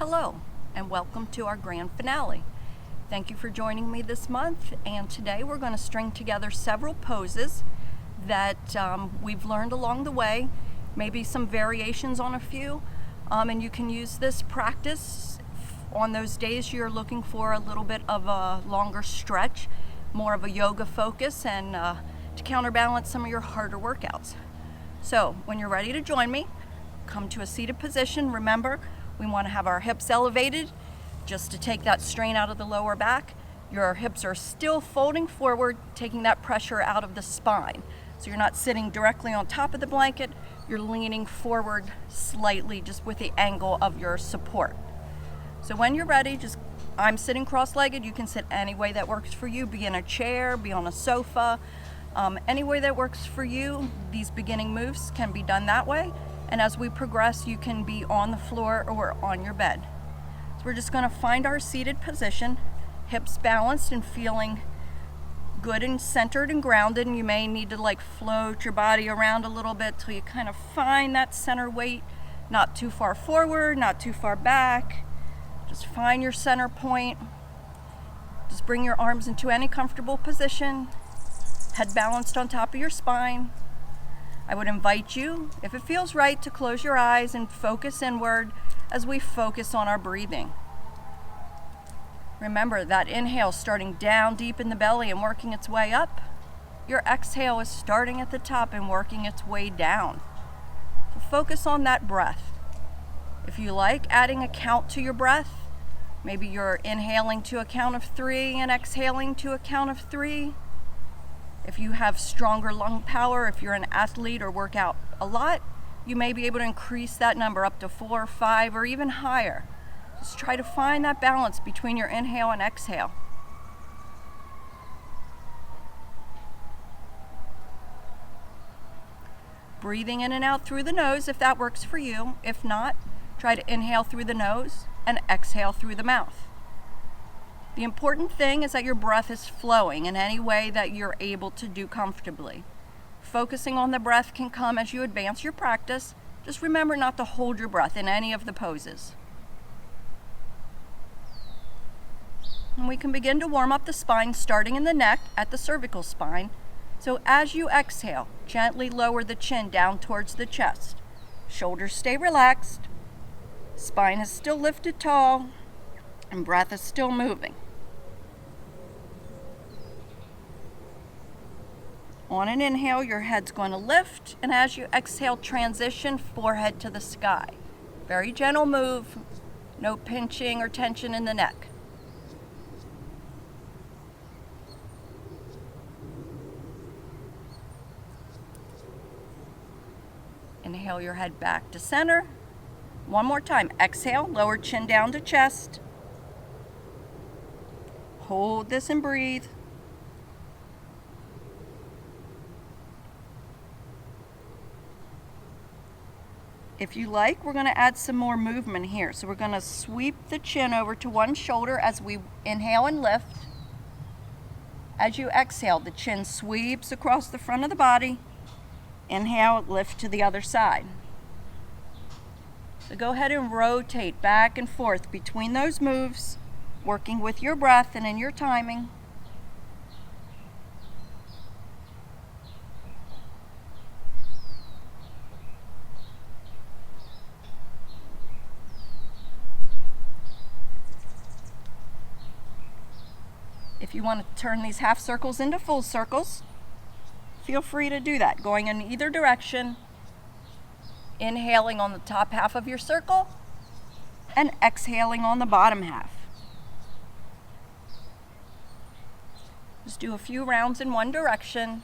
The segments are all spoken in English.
Hello, and welcome to our grand finale. Thank you for joining me this month, and today we're going to string together several poses that we've learned along the way, maybe some variations on a few, and you can use this practice on those days you're looking for a little bit of a longer stretch, more of a yoga focus, and to counterbalance some of your harder workouts. So when you're ready to join me, come to a seated position. Remember, we want to have our hips elevated just to take that strain out of the lower back. Your hips are still folding forward, taking that pressure out of the spine. So you're not sitting directly on top of the blanket, you're leaning forward slightly just with the angle of your support. So when you're ready, I'm sitting cross-legged. You can sit any way that works for you. Be in a chair, be on a sofa, any way that works for you. These beginning moves can be done that way. And as we progress, you can be on the floor or on your bed. So we're just going to find our seated position, hips balanced and feeling good and centered and grounded. And you may need to float your body around a little bit till you kind of find that center weight, not too far forward, not too far back. Just find your center point. Just bring your arms into any comfortable position, head balanced on top of your spine. I would invite you, if it feels right, to close your eyes and focus inward as we focus on our breathing. Remember that inhale starting down deep in the belly and working its way up. Your exhale is starting at the top and working its way down. So focus on that breath. If you like, adding a count to your breath. Maybe you're inhaling to a count of 3 and exhaling to a count of 3. If you have stronger lung power, if you're an athlete or work out a lot, you may be able to increase that number up to 4 or 5 or even higher. Just try to find that balance between your inhale and exhale. Breathing in and out through the nose if that works for you. If not, try to inhale through the nose and exhale through the mouth. The important thing is that your breath is flowing in any way that you're able to do comfortably. Focusing on the breath can come as you advance your practice. Just remember not to hold your breath in any of the poses. And we can begin to warm up the spine, starting in the neck at the cervical spine. So as you exhale, gently lower the chin down towards the chest. Shoulders stay relaxed. Spine is still lifted tall, and breath is still moving. On an inhale, your head's going to lift, and as you exhale, transition forehead to the sky. Very gentle move, no pinching or tension in the neck. Inhale your head back to center. One more time. Exhale, lower chin down to chest. Hold this and breathe. If you like, we're going to add some more movement here. So we're going to sweep the chin over to one shoulder as we inhale and lift. As you exhale, the chin sweeps across the front of the body. Inhale, lift to the other side. So go ahead and rotate back and forth between those moves, working with your breath and in your timing. If you want to turn these half circles into full circles, feel free to do that, going in either direction, inhaling on the top half of your circle and exhaling on the bottom half. Just do a few rounds in one direction.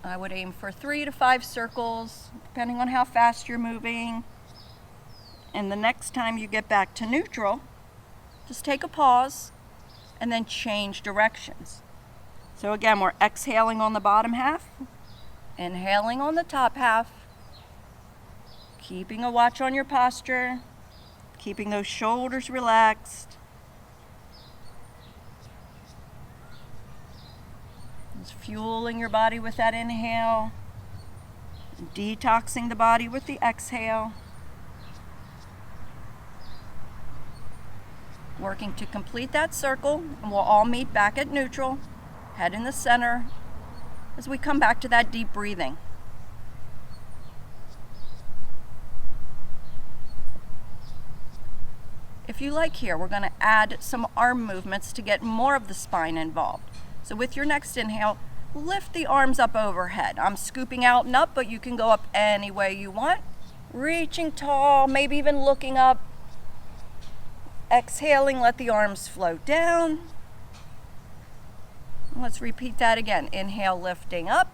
I would aim for 3 to 5 circles, depending on how fast you're moving. And the next time you get back to neutral, just take a pause and then change directions. So again, we're exhaling on the bottom half, inhaling on the top half, keeping a watch on your posture, keeping those shoulders relaxed. Just fueling your body with that inhale, detoxing the body with the exhale. Working to complete that circle, and we'll all meet back at neutral, head in the center, as we come back to that deep breathing. If you like here, we're going to add some arm movements to get more of the spine involved. So with your next inhale, lift the arms up overhead. I'm scooping out and up, but you can go up any way you want. Reaching tall, maybe even looking up. Exhaling, let the arms float down. Let's repeat that again. Inhale, lifting up.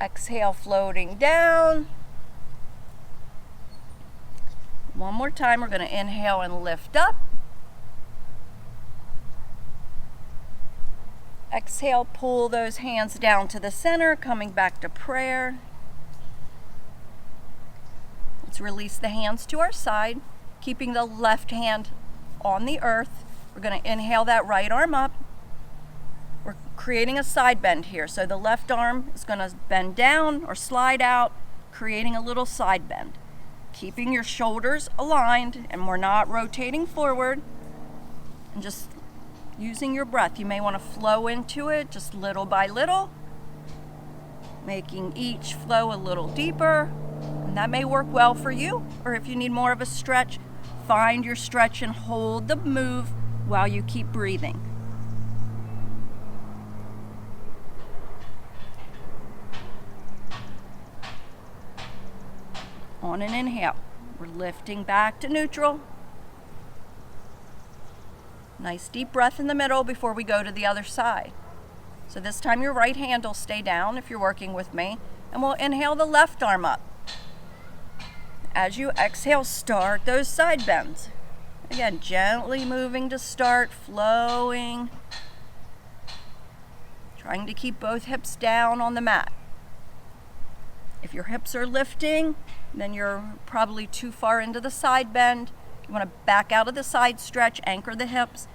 Exhale, floating down. One more time, we're going to inhale and lift up. Exhale, pull those hands down to the center, coming back to prayer. Let's release the hands to our side, keeping the left hand on the earth. We're going to inhale that right arm up. We're creating a side bend here. So the left arm is going to bend down or slide out, creating a little side bend. Keeping your shoulders aligned, and we're not rotating forward. And just using your breath. You may want to flow into it just little by little, making each flow a little deeper. And that may work well for you, or if you need more of a stretch, find your stretch and hold the move while you keep breathing. On an inhale, we're lifting back to neutral. Nice deep breath in the middle before we go to the other side. So this time your right hand will stay down if you're working with me, and we'll inhale the left arm up. As you exhale, start those side bends. Again, gently moving to start, flowing. Trying to keep both hips down on the mat. If your hips are lifting, then you're probably too far into the side bend. You want to back out of the side stretch, anchor the hips,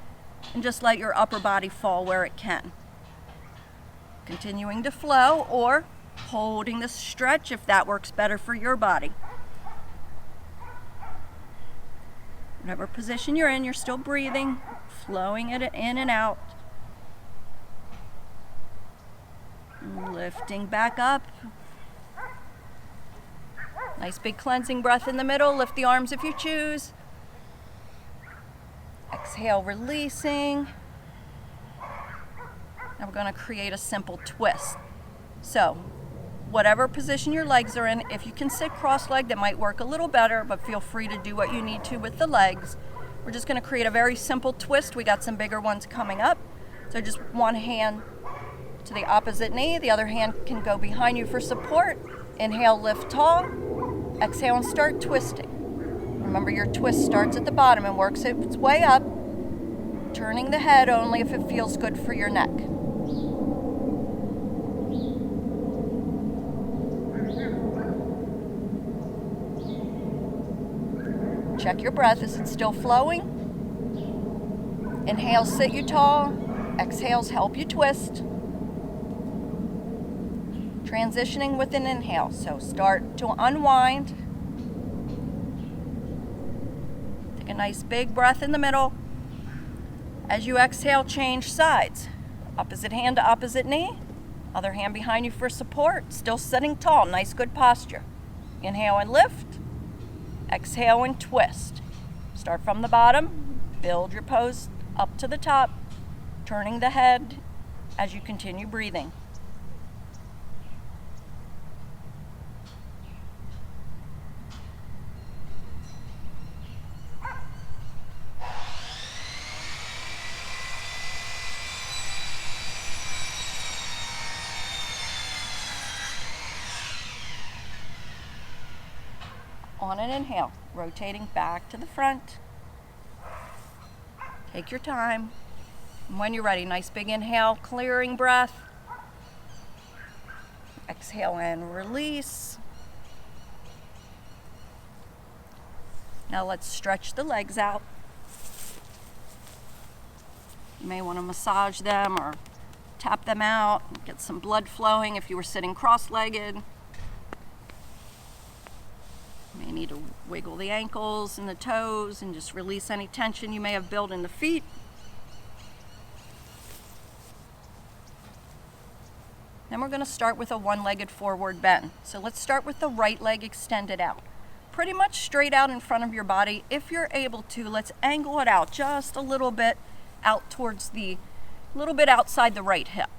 and just let your upper body fall where it can. Continuing to flow or holding the stretch if that works better for your body. Whatever position you're in, you're still breathing, flowing it in and out. Lifting back up. Nice big cleansing breath in the middle. Lift the arms if you choose. Exhale, releasing. Now we're going to create a simple twist. So, whatever position your legs are in, if you can sit cross-legged, that might work a little better, but feel free to do what you need to with the legs. We're just going to create a very simple twist. We got some bigger ones coming up. So just one hand to the opposite knee. The other hand can go behind you for support. Inhale, lift tall. Exhale and start twisting. Remember, your twist starts at the bottom and works its way up, turning the head only if it feels good for your neck. Check your breath. Is it still flowing? Inhale, sit you tall. Exhales, help you twist. Transitioning with an inhale. So start to unwind. Take a nice big breath in the middle. As you exhale, change sides. Opposite hand to opposite knee. Other hand behind you for support. Still sitting tall. Nice, good posture. Inhale and lift. Exhale and twist. Start from the bottom. Build your pose up to the top. Turning the head as you continue breathing. On an inhale, rotating back to the front. Take your time. And when you're ready, nice big inhale, clearing breath. Exhale and release. Now let's stretch the legs out. You may want to massage them or tap them out, get some blood flowing if you were sitting cross-legged. You may need to wiggle the ankles and the toes and just release any tension you may have built in the feet. Then we're going to start with a one-legged forward bend. So let's start with the right leg extended out. Pretty much straight out in front of your body. If you're able to, let's angle it out just a little bit out towards little bit outside the right hip.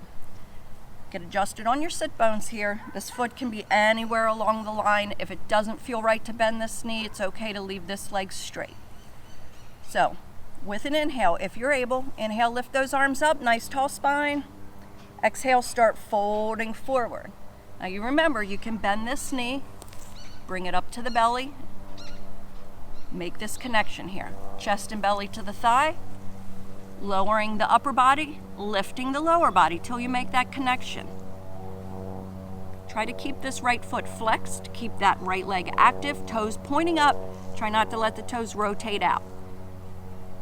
Get adjusted on your sit bones here. This foot can be anywhere along the line. If it doesn't feel right to bend this knee, it's okay to leave this leg straight. So with an inhale, if you're able, inhale, lift those arms up, nice tall spine. Exhale, start folding forward. Now you remember, you can bend this knee, bring it up to the belly, make this connection here. Chest and belly to the thigh, lowering the upper body, lifting the lower body till you make that connection. Try to keep this right foot flexed, keep that right leg active, toes pointing up. Try not to let the toes rotate out.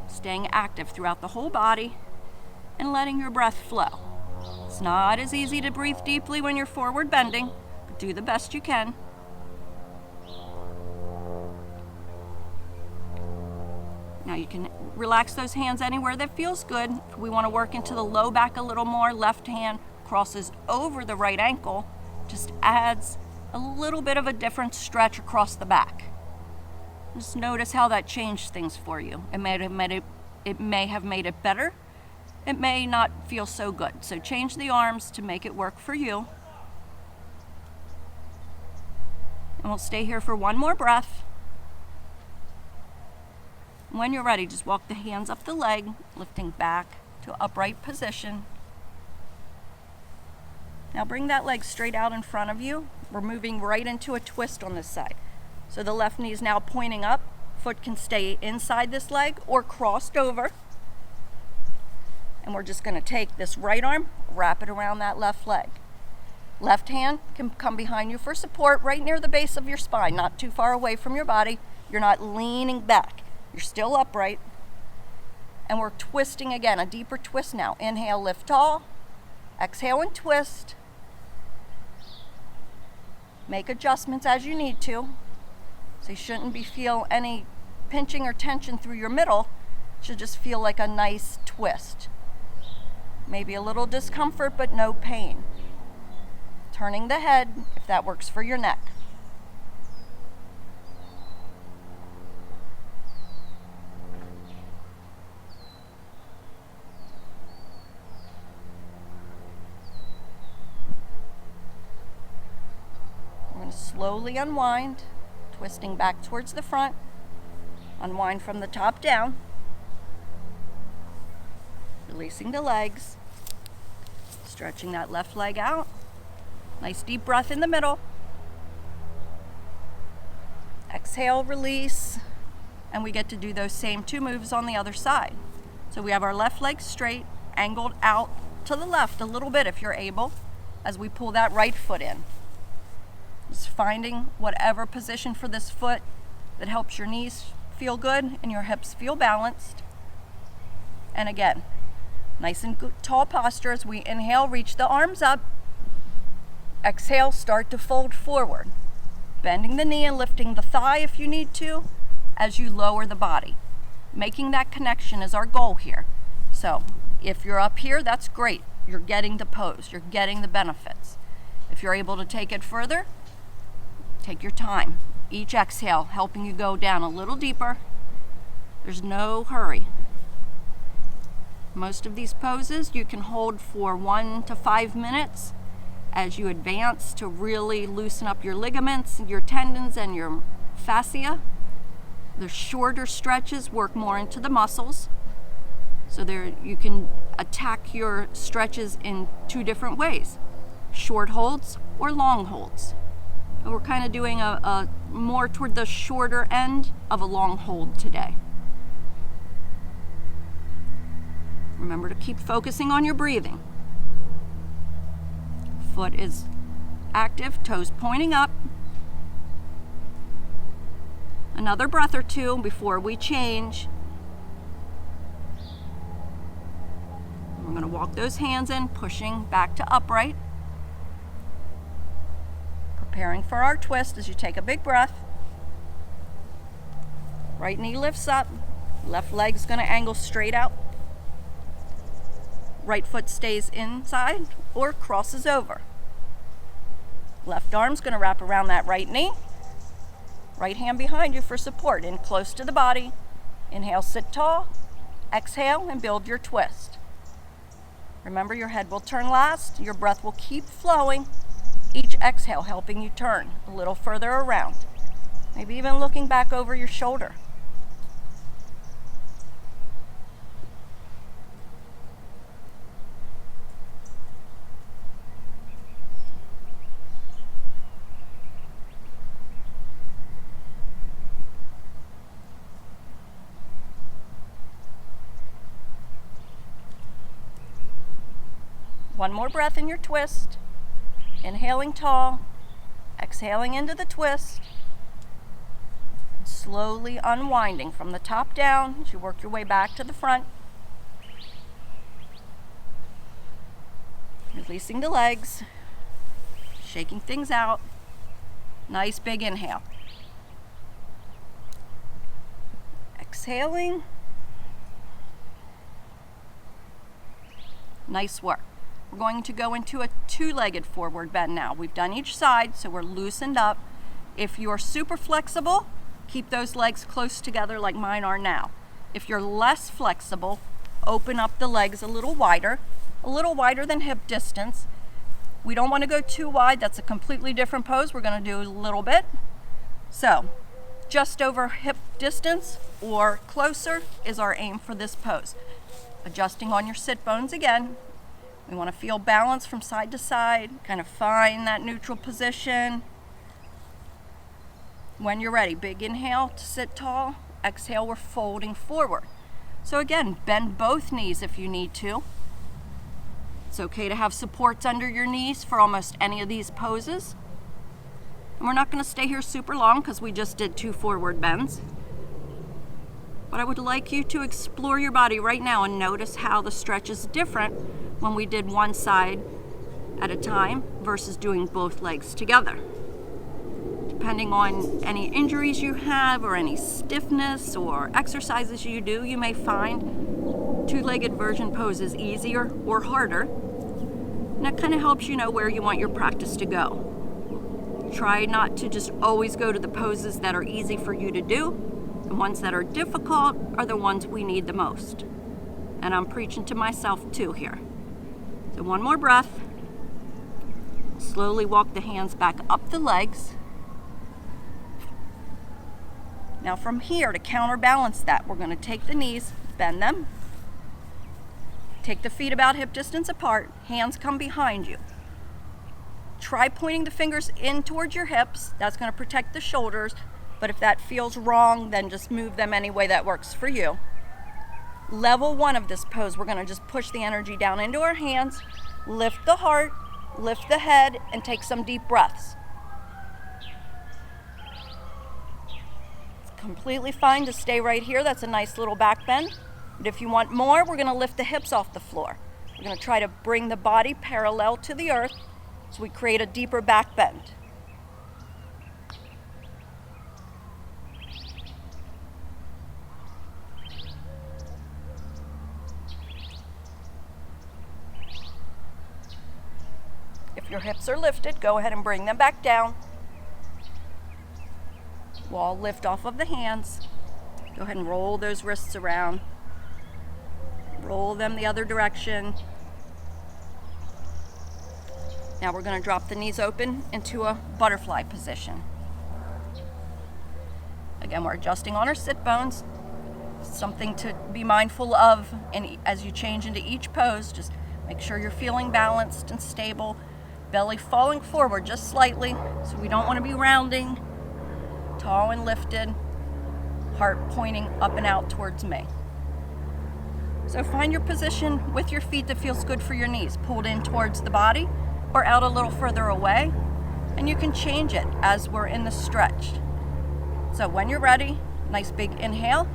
Staying active throughout the whole body and letting your breath flow. It's not as easy to breathe deeply when you're forward bending, but do the best you can. Now you can relax those hands anywhere that feels good. If we want to work into the low back a little more, left hand crosses over the right ankle, just adds a little bit of a different stretch across the back. Just notice how that changed things for you. It may have made it better. It may not feel so good. So change the arms to make it work for you. And we'll stay here for one more breath. When you're ready, just walk the hands up the leg, lifting back to upright position. Now bring that leg straight out in front of you. We're moving right into a twist on this side. So the left knee is now pointing up. Foot can stay inside this leg or crossed over. And we're just going to take this right arm, wrap it around that left leg. Left hand can come behind you for support right near the base of your spine, not too far away from your body. You're not leaning back. You're still upright. And we're twisting again, a deeper twist now. Inhale, lift tall. Exhale and twist. Make adjustments as you need to. So you shouldn't feel any pinching or tension through your middle. It should just feel like a nice twist. Maybe a little discomfort, but no pain. Turning the head if that works for your neck. We're going to slowly unwind, twisting back towards the front. Unwind from the top down. Releasing the legs, stretching that left leg out. Nice deep breath in the middle. Exhale, release, and we get to do those same two moves on the other side. So we have our left leg straight, angled out to the left a little bit if you're able, as we pull that right foot in. Just finding whatever position for this foot that helps your knees feel good and your hips feel balanced. And again, nice and good, tall posture as we inhale, reach the arms up. Exhale, start to fold forward. Bending the knee and lifting the thigh if you need to as you lower the body. Making that connection is our goal here. So if you're up here, that's great. You're getting the pose. You're getting the benefits. If you're able to take it further, take your time. Each exhale helping you go down a little deeper. There's no hurry. Most of these poses you can hold for 1 to 5 minutes as you advance to really loosen up your ligaments, your tendons, and your fascia. The shorter stretches work more into the muscles. So there you can attack your stretches in 2 different ways, short holds or long holds. And we're kind of doing a more toward the shorter end of a long hold today. Remember to keep focusing on your breathing. Foot is active, toes pointing up. Another breath or two before we change. We're going to walk those hands in, pushing back to upright. Preparing for our twist as you take a big breath. Right knee lifts up, left leg's going to angle straight out. Right foot stays inside or crosses over. Left arm's going to wrap around that right knee. Right hand behind you for support, in close to the body. Inhale, sit tall. Exhale and build your twist. Remember, your head will turn last. Your breath will keep flowing. Each exhale helping you turn a little further around. Maybe even looking back over your shoulder. One more breath in your twist. Inhaling tall, exhaling into the twist. Slowly unwinding from the top down as you work your way back to the front. Releasing the legs, shaking things out. Nice big inhale. Exhaling. Nice work. We're going to go into a two-legged forward bend now. We've done each side, so we're loosened up. If you're super flexible, keep those legs close together like mine are now. If you're less flexible, open up the legs a little wider than hip distance. We don't want to go too wide. That's a completely different pose. We're going to do a little bit. So, just over hip distance or closer is our aim for this pose. Adjusting on your sit bones again. We want to feel balance from side to side, kind of find that neutral position. When you're ready, big inhale to sit tall. Exhale, we're folding forward. So again, bend both knees if you need to. It's okay to have supports under your knees for almost any of these poses. And we're not going to stay here super long because we just did 2 forward bends. But I would like you to explore your body right now and notice how the stretch is different when we did one side at a time versus doing both legs together. Depending on any injuries you have or any stiffness or exercises you do, you may find two-legged version poses easier or harder. And that kind of helps you know where you want your practice to go. Try not to just always go to the poses that are easy for you to do. The ones that are difficult are the ones we need the most. And I'm preaching to myself too here. So one more breath. Slowly walk the hands back up the legs. Now from here, to counterbalance that, we're going to take the knees, bend them. Take the feet about hip distance apart. Hands come behind you. Try pointing the fingers in towards your hips. That's going to protect the shoulders. But if that feels wrong, then just move them any way that works for you. Level 1 of this pose, we're going to just push the energy down into our hands, lift the heart, lift the head, and take some deep breaths. It's completely fine to stay right here. That's a nice little back bend. But if you want more, we're going to lift the hips off the floor. We're going to try to bring the body parallel to the earth so we create a deeper back bend. If your hips are lifted, go ahead and bring them back down. We'll lift off of the hands. Go ahead and roll those wrists around. Roll them the other direction. Now we're going to drop the knees open into a butterfly position. Again, we're adjusting on our sit bones. Something to be mindful of as you change into each pose. Just make sure you're feeling balanced and stable. Belly falling forward just slightly, so we don't want to be rounding. Tall and lifted. Heart pointing up and out towards me. So find your position with your feet that feels good for your knees. Pulled in towards the body or out a little further away. And you can change it as we're in the stretch. So when you're ready, nice big inhale.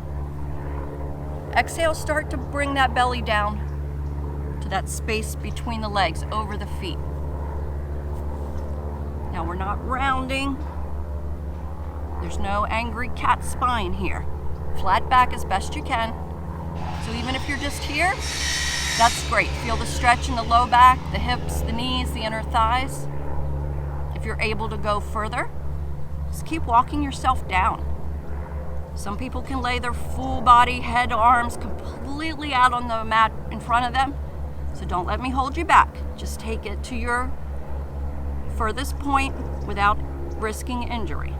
Exhale, start to bring that belly down to to that space between the legs, over the feet. Now we're not rounding. There's no angry cat spine here. Flat back as best you can. So even if you're just here, that's great. Feel the stretch in the low back, the hips, the knees, the inner thighs. If you're able to go further, just keep walking yourself down. Some people can lay their full body, head, arms completely out on the mat in front of them. So don't let me hold you back. Just take it to your furthest point without risking injury.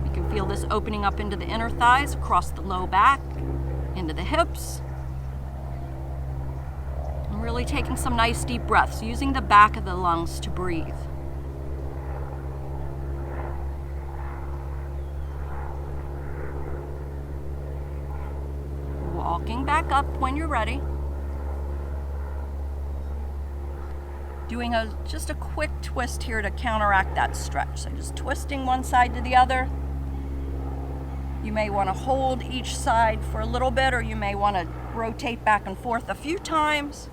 You can feel this opening up into the inner thighs, across the low back, into the hips. And really taking some nice deep breaths, using the back of the lungs to breathe. Walking back up when you're ready. Doing just a quick twist here to counteract that stretch. So just twisting one side to the other. You may want to hold each side for a little bit, or you may want to rotate back and forth a few times.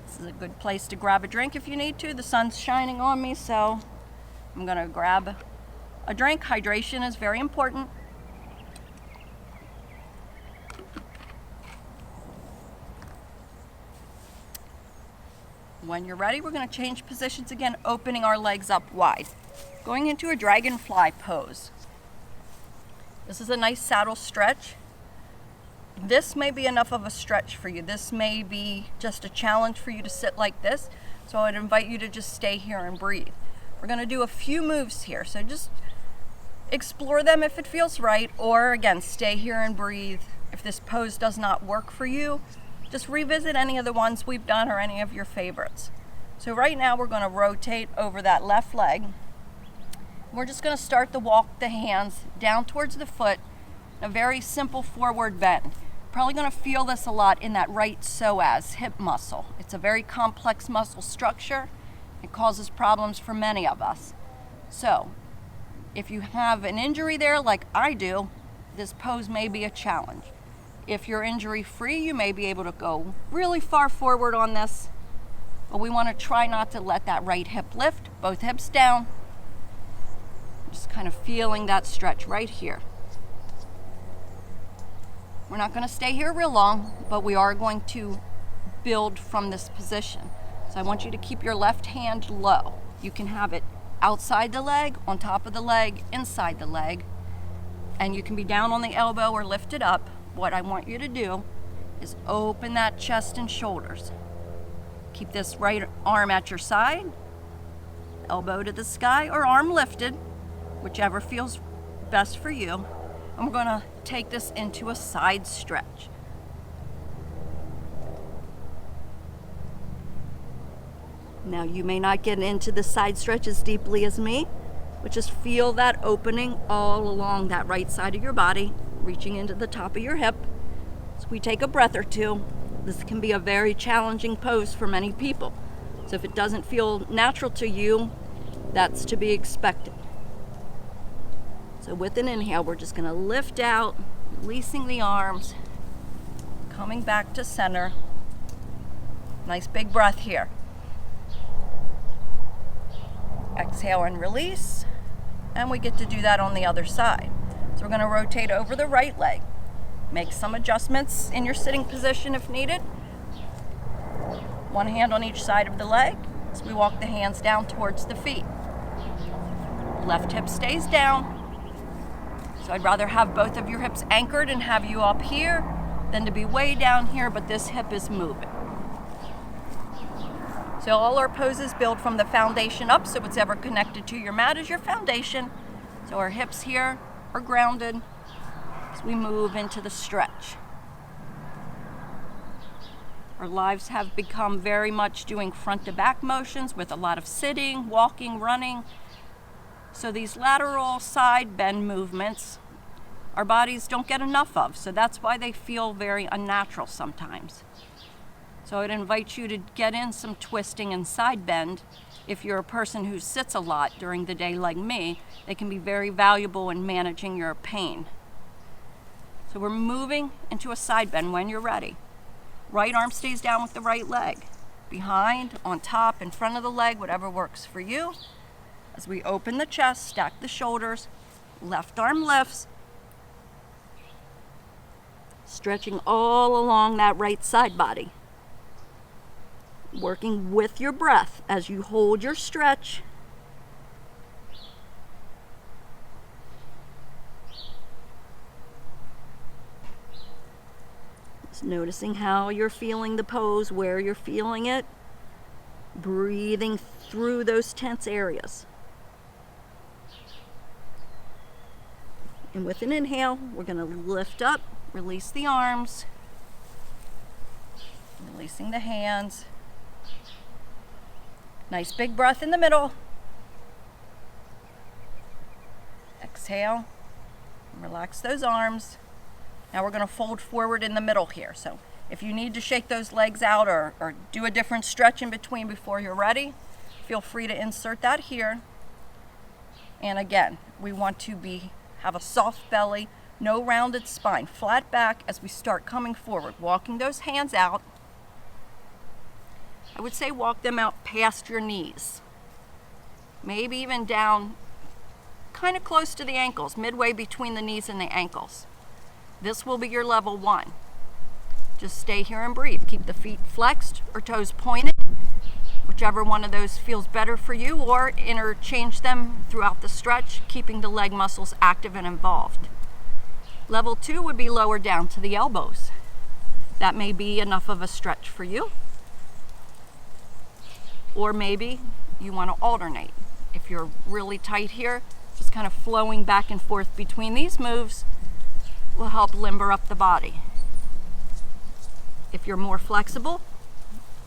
This is a good place to grab a drink if you need to. The sun's shining on me, so I'm going to grab a drink. Hydration is very important. When you're ready, we're going to change positions again, opening our legs up wide. Going into a dragonfly pose. This is a nice saddle stretch. This may be enough of a stretch for you. This may be just a challenge for you to sit like this. So I would invite you to just stay here and breathe. We're going to do a few moves here. So just explore them if it feels right, or again, stay here and breathe. If this pose does not work for you, just revisit any of the ones we've done or any of your favorites. So right now we're going to rotate over that left leg. We're just going to start to walk the hands down towards the foot, a very simple forward bend. Probably going to feel this a lot in that right psoas, hip muscle. It's a very complex muscle structure. It causes problems for many of us. So if you have an injury there like I do, this pose may be a challenge. If you're injury free, you may be able to go really far forward on this, but we want to try not to let that right hip lift, both hips down. Just kind of feeling that stretch right here. We're not going to stay here real long, but we are going to build from this position. So I want you to keep your left hand low. You can have it outside the leg, on top of the leg, inside the leg, and you can be down on the elbow or lift it up. What I want you to do is open that chest and shoulders. Keep this right arm at your side, elbow to the sky, or arm lifted, whichever feels best for you. And we're going to take this into a side stretch. Now you may not get into the side stretch as deeply as me, but just feel that opening all along that right side of your body, reaching into the top of your hip. So we take a breath or two. This can be a very challenging pose for many people. So if it doesn't feel natural to you, that's to be expected. So with an inhale, we're just going to lift out, releasing the arms, coming back to center. Nice big breath here. Exhale and release, and we get to do that on the other side. So we're going to rotate over the right leg. Make some adjustments in your sitting position if needed. One hand on each side of the leg as we walk the hands down towards the feet. Left hip stays down. So I'd rather have both of your hips anchored and have you up here than to be way down here, but this hip is moving. So all our poses build from the foundation up, so what's ever connected to your mat is your foundation. So our hips here are grounded as we move into the stretch. Our lives have become very much doing front to back motions with a lot of sitting, walking, running. So these lateral side bend movements, our bodies don't get enough of, so that's why they feel very unnatural sometimes. So I'd invite you to get in some twisting and side bend. If you're a person who sits a lot during the day like me, they can be very valuable in managing your pain. So we're moving into a side bend when you're ready. Right arm stays down with the right leg. Behind, on top, in front of the leg, whatever works for you. As we open the chest, stack the shoulders, left arm lifts, stretching all along that right side body. Working with your breath as you hold your stretch. Just noticing how you're feeling the pose, where you're feeling it. Breathing through those tense areas. And with an inhale, we're going to lift up, release the arms, releasing the hands. Nice big breath in the middle. Exhale. Relax those arms. Now we're going to fold forward in the middle here. So if you need to shake those legs out or do a different stretch in between before you're ready, feel free to insert that here. And again, we want to have a soft belly, no rounded spine, flat back as we start coming forward, walking those hands out. I would say walk them out past your knees, maybe even down kind of close to the ankles, midway between the knees and the ankles. This will be your level 1. Just stay here and breathe. Keep the feet flexed or toes pointed, whichever one of those feels better for you, or interchange them throughout the stretch, keeping the leg muscles active and involved. Level 2 would be lower down to the elbows. That may be enough of a stretch for you. Or maybe you want to alternate. If you're really tight here, just kind of flowing back and forth between these moves will help limber up the body. If you're more flexible,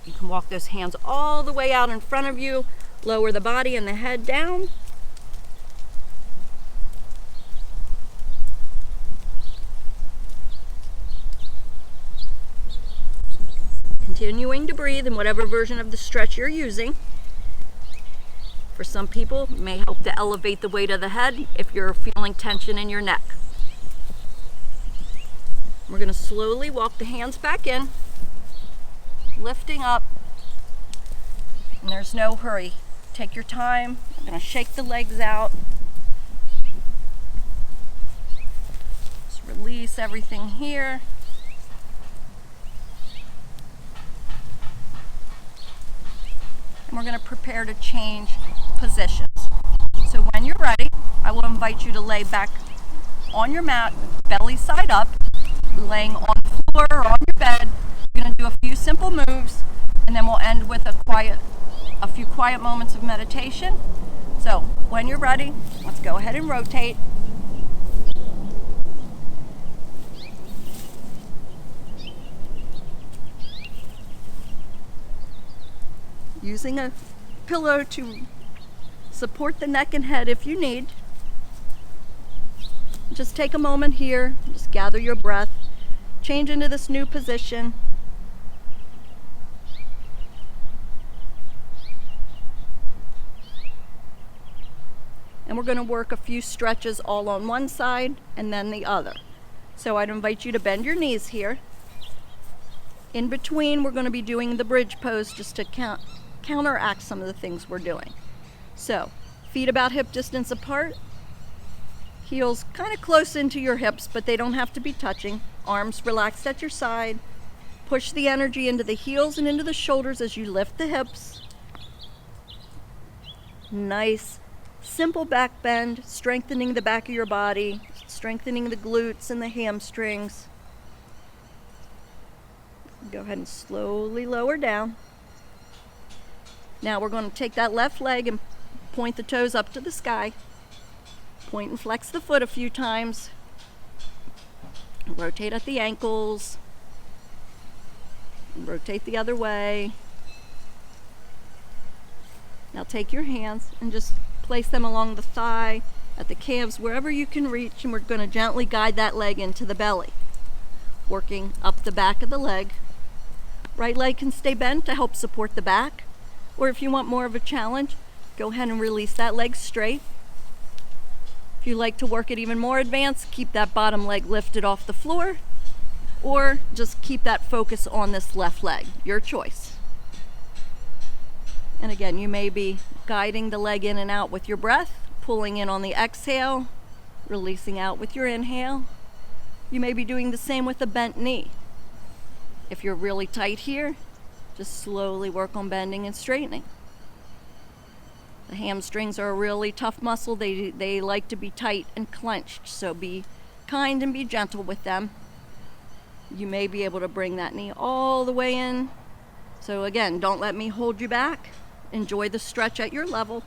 you can walk those hands all the way out in front of you, lower the body and the head down. Continuing to breathe in whatever version of the stretch you're using. For some people, it may help to elevate the weight of the head if you're feeling tension in your neck. We're going to slowly walk the hands back in, lifting up, and there's no hurry. Take your time. I'm going to shake the legs out. Just release everything here. And we're going to prepare to change positions. So when you're ready, I will invite you to lay back on your mat, belly side up, laying on the floor or on your bed. We're going to do a few simple moves, and then we'll end with a few quiet moments of meditation. So when you're ready, let's go ahead and rotate. Using a pillow to support the neck and head if you need. Just take a moment here, just gather your breath, change into this new position. And we're going to work a few stretches all on one side and then the other. So I'd invite you to bend your knees here. In between, we're going to be doing the bridge pose just to counteract some of the things we're doing. So, feet about hip distance apart, heels kind of close into your hips, but they don't have to be touching. Arms relaxed at your side. Push the energy into the heels and into the shoulders as you lift the hips. Nice, simple back bend, strengthening the back of your body, strengthening the glutes and the hamstrings. Go ahead and slowly lower down. Now we're going to take that left leg and point the toes up to the sky. Point and flex the foot a few times. Rotate at the ankles. Rotate the other way. Now take your hands and just place them along the thigh, at the calves, wherever you can reach, and we're going to gently guide that leg into the belly. Working up the back of the leg. Right leg can stay bent to help support the back. Or if you want more of a challenge, go ahead and release that leg straight. If you like to work it even more advanced, keep that bottom leg lifted off the floor, or just keep that focus on this left leg, your choice. And again, you may be guiding the leg in and out with your breath, pulling in on the exhale, releasing out with your inhale. You may be doing the same with the bent knee. If you're really tight here, just slowly work on bending and straightening. The hamstrings are a really tough muscle. They like to be tight and clenched, so be kind and be gentle with them. You may be able to bring that knee all the way in. So again, don't let me hold you back. Enjoy the stretch at your level.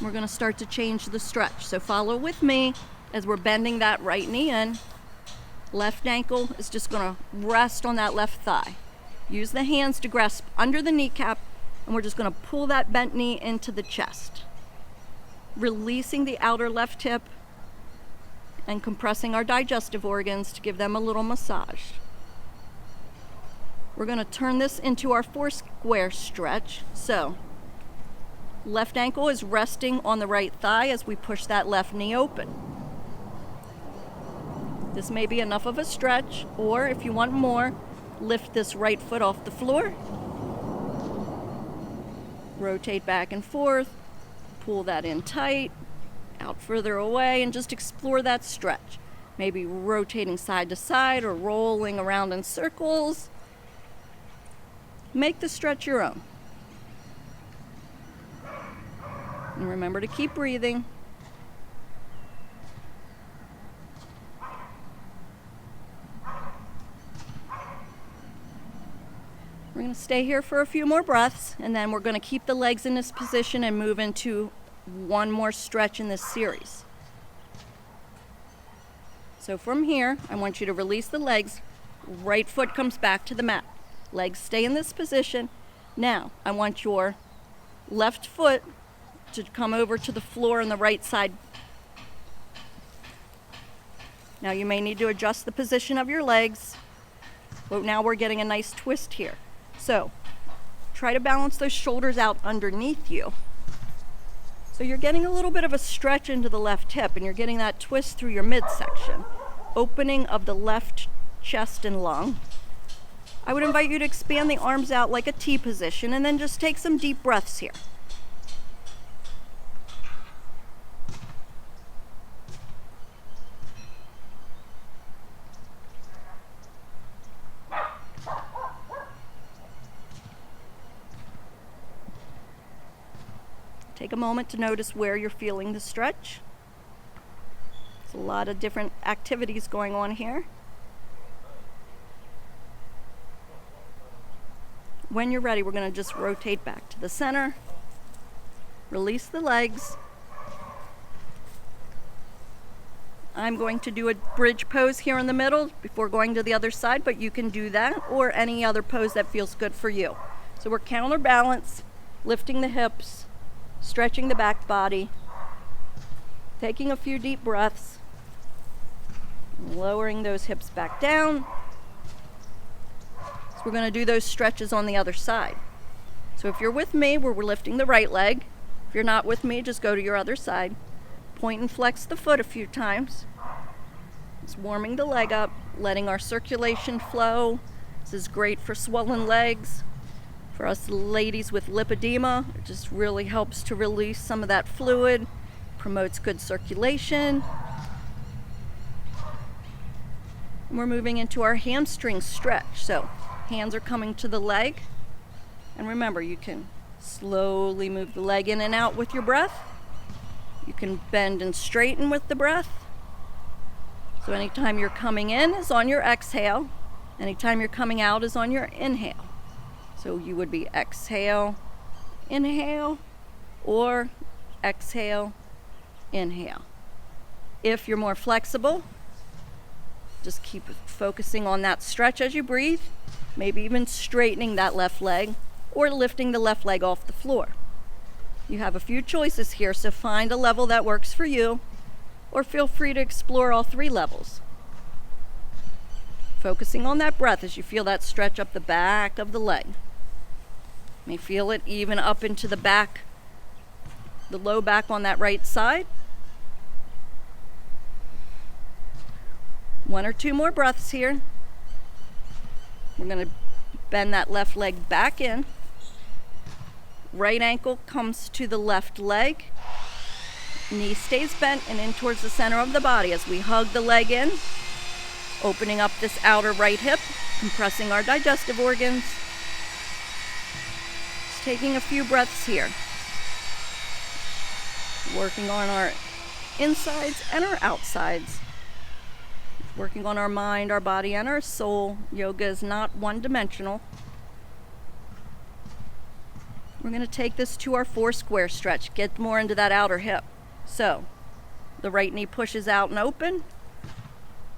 We're going to start to change the stretch. So follow with me as we're bending that right knee in. Left ankle is just going to rest on that left thigh. Use the hands to grasp under the kneecap, and we're just going to pull that bent knee into the chest. Releasing the outer left hip and compressing our digestive organs to give them a little massage. We're going to turn this into our four square stretch. So, left ankle is resting on the right thigh as we push that left knee open. This may be enough of a stretch, or if you want more, lift this right foot off the floor. Rotate back and forth. Pull that in tight, out further away, and just explore that stretch. Maybe rotating side to side or rolling around in circles. Make the stretch your own. And remember to keep breathing. We're going to stay here for a few more breaths, and then we're going to keep the legs in this position and move into one more stretch in this series. So from here, I want you to release the legs. Right foot comes back to the mat. Legs stay in this position. Now, I want your left foot to come over to the floor on the right side. Now you may need to adjust the position of your legs, but now we're getting a nice twist here. So, try to balance those shoulders out underneath you. So you're getting a little bit of a stretch into the left hip, and you're getting that twist through your midsection. Opening of the left chest and lung. I would invite you to expand the arms out like a T position, and then just take some deep breaths here. Take a moment to notice where you're feeling the stretch. There's a lot of different activities going on here. When you're ready, we're going to just rotate back to the center. Release the legs. I'm going to do a bridge pose here in the middle before going to the other side, but you can do that or any other pose that feels good for you. So we're counterbalance, lifting the hips, stretching the back body, taking a few deep breaths, lowering those hips back down. So we're going to do those stretches on the other side. So if you're with me, we're lifting the right leg. If you're not with me, just go to your other side. Point and flex the foot a few times. It's warming the leg up, letting our circulation flow. This is great for swollen legs. For us ladies with lipedema, it just really helps to release some of that fluid, promotes good circulation. And we're moving into our hamstring stretch. So hands are coming to the leg. And remember, you can slowly move the leg in and out with your breath. You can bend and straighten with the breath. So anytime you're coming in is on your exhale. Anytime you're coming out is on your inhale. So you would be exhale, inhale, or exhale, inhale. If you're more flexible, just keep focusing on that stretch as you breathe, maybe even straightening that left leg or lifting the left leg off the floor. You have a few choices here, so find a level that works for you, or feel free to explore all three levels. Focusing on that breath as you feel that stretch up the back of the leg. You may feel it even up into the back, the low back on that right side. 1 or 2 more breaths here. We're going to bend that left leg back in. Right ankle comes to the left leg. Knee stays bent and in towards the center of the body as we hug the leg in, opening up this outer right hip, compressing our digestive organs. Just taking a few breaths here. Working on our insides and our outsides. Working on our mind, our body, and our soul. Yoga is not one-dimensional. We're going to take this to our 4 square stretch. Get more into that outer hip. So, the right knee pushes out and open.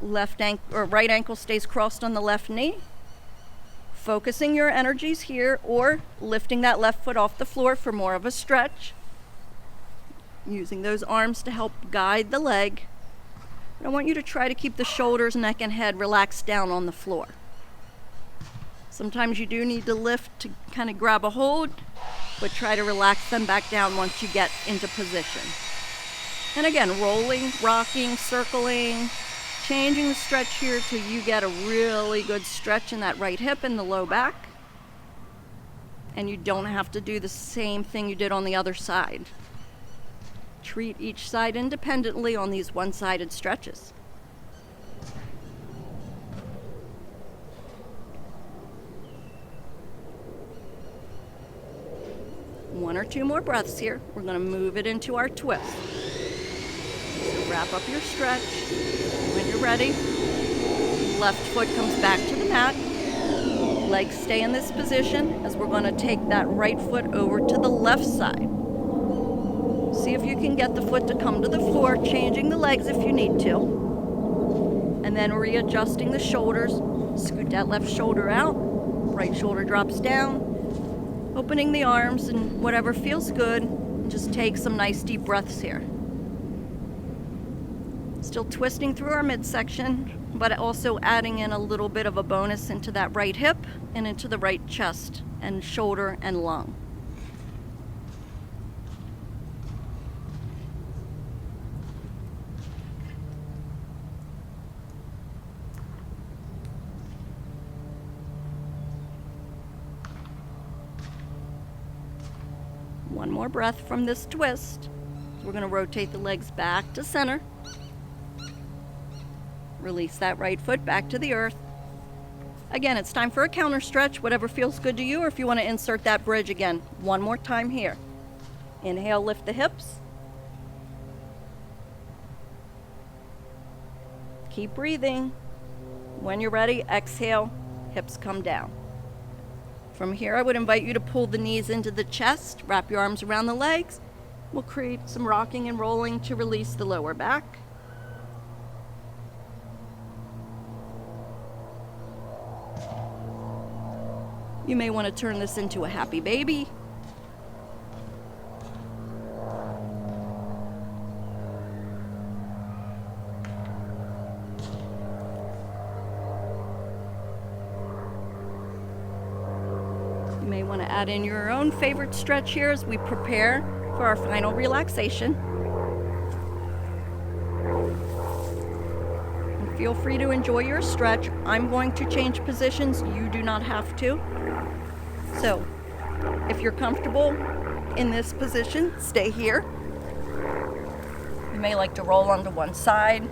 Right ankle stays crossed on the left knee. Focusing your energies here, or lifting that left foot off the floor for more of a stretch. Using those arms to help guide the leg. And I want you to try to keep the shoulders, neck, and head relaxed down on the floor. Sometimes you do need to lift to kind of grab a hold, but try to relax them back down once you get into position. And again, rolling, rocking, circling, changing the stretch here till you get a really good stretch in that right hip and the low back. And you don't have to do the same thing you did on the other side. Treat each side independently on these one-sided stretches. One or 2 more breaths here. We're going to move it into our twist. So wrap up your stretch. When you're ready, left foot comes back to the mat. Legs stay in this position as we're going to take that right foot over to the left side. See if you can get the foot to come to the floor, changing the legs if you need to. And then readjusting the shoulders. Scoot that left shoulder out. Right shoulder drops down. Opening the arms and whatever feels good. And just take some nice deep breaths here. Still twisting through our midsection, but also adding in a little bit of a bonus into that right hip and into the right chest and shoulder and lung. One more breath from this twist. We're going to rotate the legs back to center. Release that right foot back to the earth. Again, it's time for a counter stretch, whatever feels good to you, or if you want to insert that bridge again. One more time here. Inhale, lift the hips. Keep breathing. When you're ready, exhale, hips come down. From here, I would invite you to pull the knees into the chest, wrap your arms around the legs. We'll create some rocking and rolling to release the lower back. You may want to turn this into a happy baby. You may want to add in your own favorite stretch here as we prepare for our final relaxation. And feel free to enjoy your stretch. I'm going to change positions. You do not have to. So, if you're comfortable in this position, stay here. You may like to roll onto one side.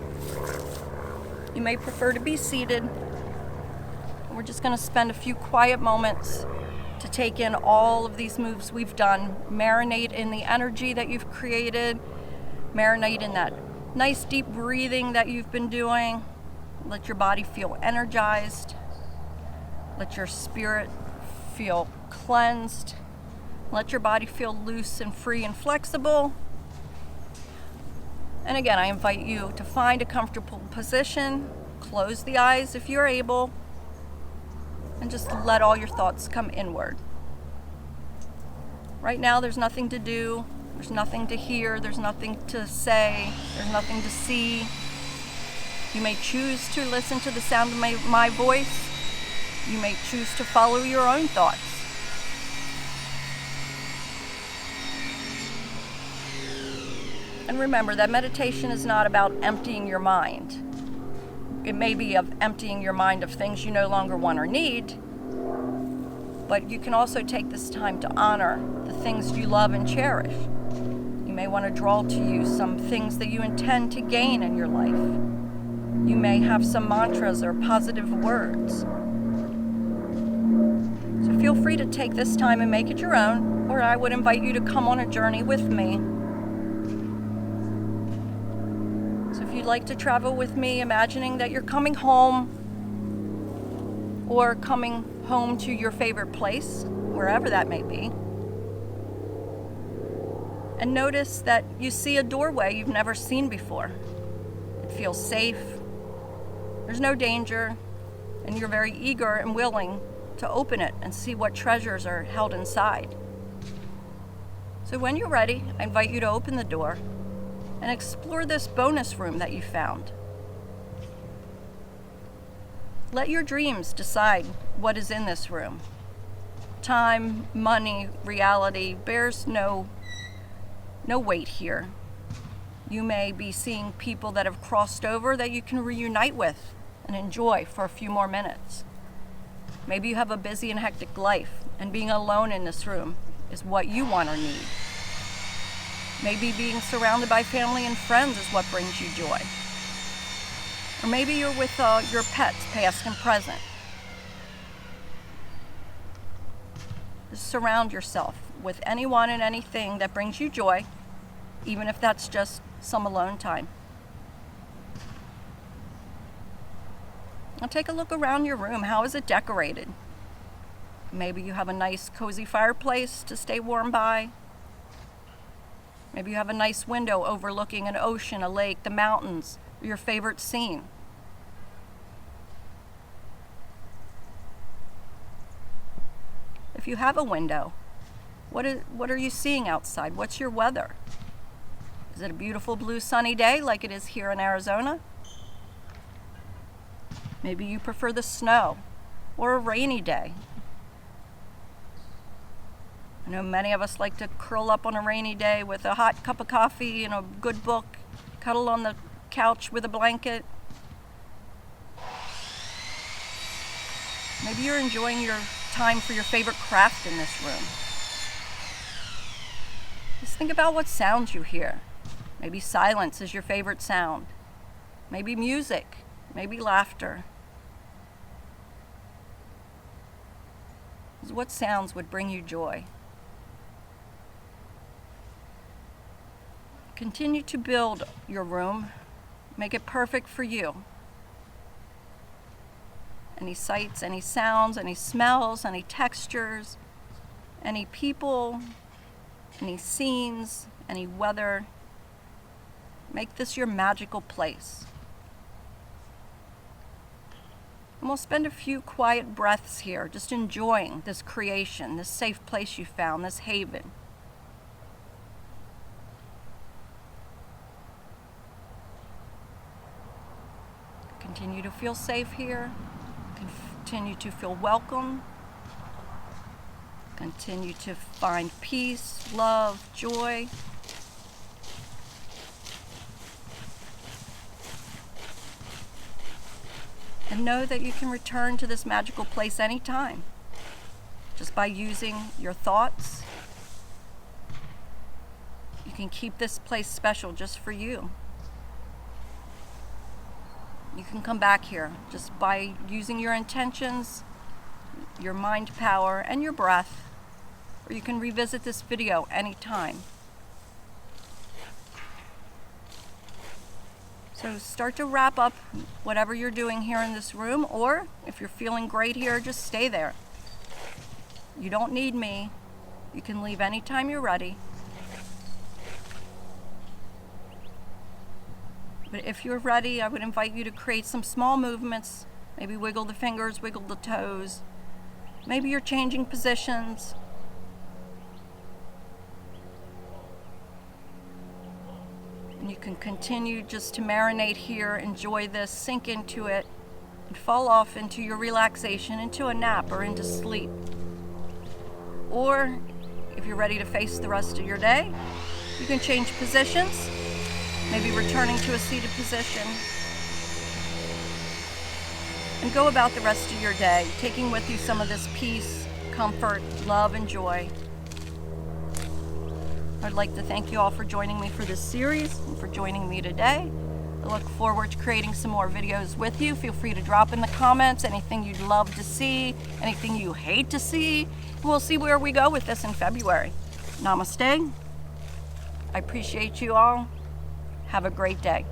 You may prefer to be seated. We're just going to spend a few quiet moments to take in all of these moves we've done. Marinate in the energy that you've created. Marinate in that nice deep breathing that you've been doing. Let your body feel energized. Let your spirit feel cleansed. Let your body feel loose and free and flexible. And again, I invite you to find a comfortable position. Close the eyes if you're able. And just let all your thoughts come inward. Right now, there's nothing to do. There's nothing to hear. There's nothing to say. There's nothing to see. You may choose to listen to the sound of my voice. You may choose to follow your own thoughts. And remember that meditation is not about emptying your mind. It may be of emptying your mind of things you no longer want or need, but you can also take this time to honor the things you love and cherish. You may want to draw to you some things that you intend to gain in your life. You may have some mantras or positive words. So feel free to take this time and make it your own, or I would invite you to come on a journey with me. So if you'd like to travel with me, imagining that you're coming home or coming home to your favorite place, wherever that may be, and notice that you see a doorway you've never seen before. It feels safe, there's no danger, and you're very eager and willing to open it and see what treasures are held inside. So when you're ready, I invite you to open the door and explore this bonus room that you found. Let your dreams decide what is in this room. Time, money, reality bears no weight here. You may be seeing people that have crossed over that you can reunite with and enjoy for a few more minutes. Maybe you have a busy and hectic life, and being alone in this room is what you want or need. Maybe being surrounded by family and friends is what brings you joy. Or maybe you're with your pets, past and present. Just surround yourself with anyone and anything that brings you joy, even if that's just some alone time. Now take a look around your room. How is it decorated? Maybe you have a nice cozy fireplace to stay warm by. Maybe you have a nice window overlooking an ocean, a lake, the mountains, or your favorite scene. If you have a window, what are you seeing outside? What's your weather? Is it a beautiful blue sunny day like it is here in Arizona? Maybe you prefer the snow or a rainy day. I know many of us like to curl up on a rainy day with a hot cup of coffee and a good book, cuddle on the couch with a blanket. Maybe you're enjoying your time for your favorite craft in this room. Just think about what sounds you hear. Maybe silence is your favorite sound. Maybe music. Maybe laughter. What sounds would bring you joy? Continue to build your room. Make it perfect for you. Any sights, any sounds, any smells, any textures, any people, any scenes, any weather. Make this your magical place. And we'll spend a few quiet breaths here, just enjoying this creation, this safe place you found, this haven. Continue to feel safe here. Continue to feel welcome. Continue to find peace, love, joy. And know that you can return to this magical place anytime, just by using your thoughts. You can keep this place special just for you. You can come back here just by using your intentions, your mind power, and your breath, or you can revisit this video anytime. So start to wrap up whatever you're doing here in this room, or if you're feeling great here, just stay there. You don't need me. You can leave anytime you're ready. But if you're ready, I would invite you to create some small movements. Maybe wiggle the fingers, wiggle the toes. Maybe you're changing positions. And you can continue just to marinate here, enjoy this, sink into it, and fall off into your relaxation, into a nap or into sleep. Or if you're ready to face the rest of your day, you can change positions, maybe returning to a seated position, and go about the rest of your day, taking with you some of this peace, comfort, love, and joy. I'd like to thank you all for joining me for this series and for joining me today. I look forward to creating some more videos with you. Feel free to drop in the comments anything you'd love to see, anything you hate to see. We'll see where we go with this in February. Namaste. I appreciate you all. Have a great day.